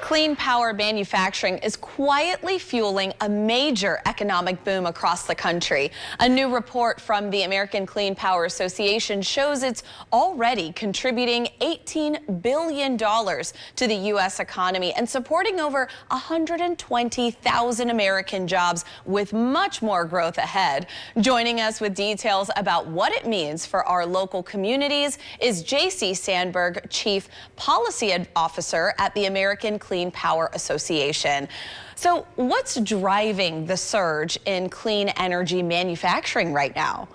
Clean power manufacturing is quietly fueling a major economic boom across the country. A new report from the American Clean Power Association shows it's already contributing $18 billion to the U.S. economy and supporting over 120,000 American jobs, with much more growth ahead. Joining us with details about what it means for our local communities is J.C. Sandberg, Chief Policy Officer at the American Clean Power Association. So what's driving the surge in clean energy manufacturing right now?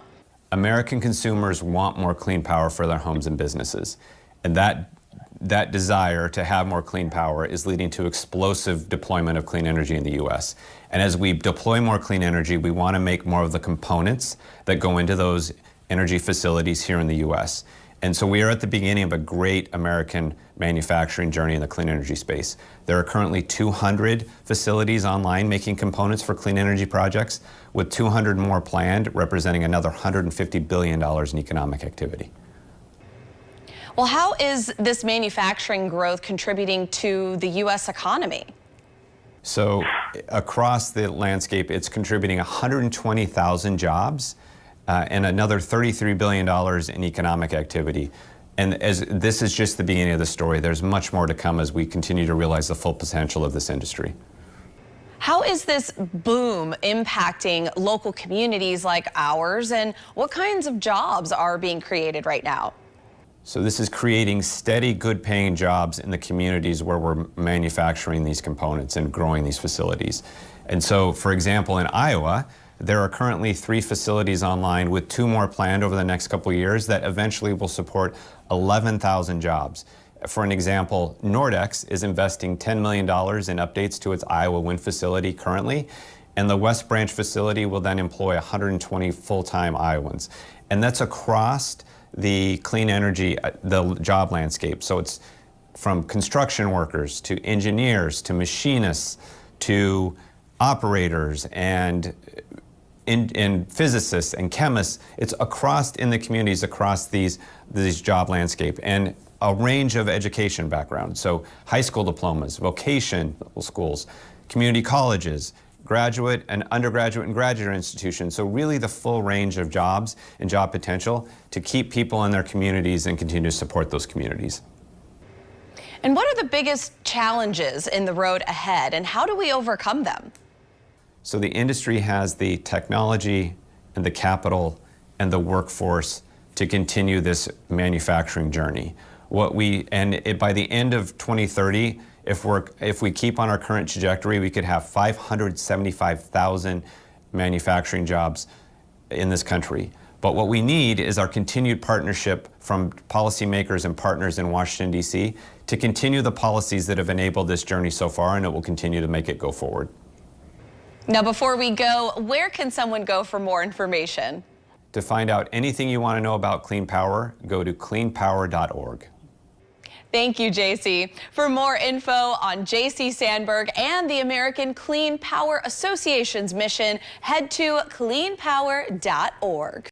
American consumers want more clean power for their homes and businesses. And that desire to have more clean power is leading to explosive deployment of clean energy in the U.S. And as we deploy more clean energy, we want to make more of the components that go into those energy facilities here in the U.S. And so we are at the beginning of a great American manufacturing journey in the clean energy space. There are currently 200 facilities online making components for clean energy projects, with 200 more planned, representing another $150 billion in economic activity. Well, how is this manufacturing growth contributing to the U.S. economy? So across the landscape, it's contributing 120,000 jobs and another $33 billion in economic activity. And as this is just the beginning of the story, there's much more to come as we continue to realize the full potential of this industry. How is this boom impacting local communities like ours, and what kinds of jobs are being created right now? So this is creating steady, good-paying jobs in the communities where we're manufacturing these components and growing these facilities. And so, for example, in Iowa, there are currently 3 facilities online, with 2 more planned over the next couple of years that eventually will support 11,000 jobs. For an example, Nordex is investing $10 million in updates to its Iowa wind facility currently, and the West Branch facility will then employ 120 full-time Iowans. And that's across the clean energy, the job landscape. So it's from construction workers to engineers to machinists to operators and physicists and chemists. It's across in the communities, across these job landscape, and a range of education backgrounds. So high school diplomas, vocational schools, community colleges, graduate and undergraduate and graduate institutions. So really the full range of jobs and job potential to keep people in their communities and continue to support those communities. And what are the biggest challenges in the road ahead, and how do we overcome them? So the industry has the technology and the capital and the workforce to continue this manufacturing journey. By the end of 2030, if we keep on our current trajectory, we could have 575,000 manufacturing jobs in this country. But what we need is our continued partnership from policymakers and partners in Washington, D.C. to continue the policies that have enabled this journey so far, and it will continue to make it go forward. Now, before we go, where can someone go for more information? To find out anything you want to know about clean power, go to cleanpower.org. Thank you, JC. For more info on JC Sandberg and the American Clean Power Association's mission, head to cleanpower.org.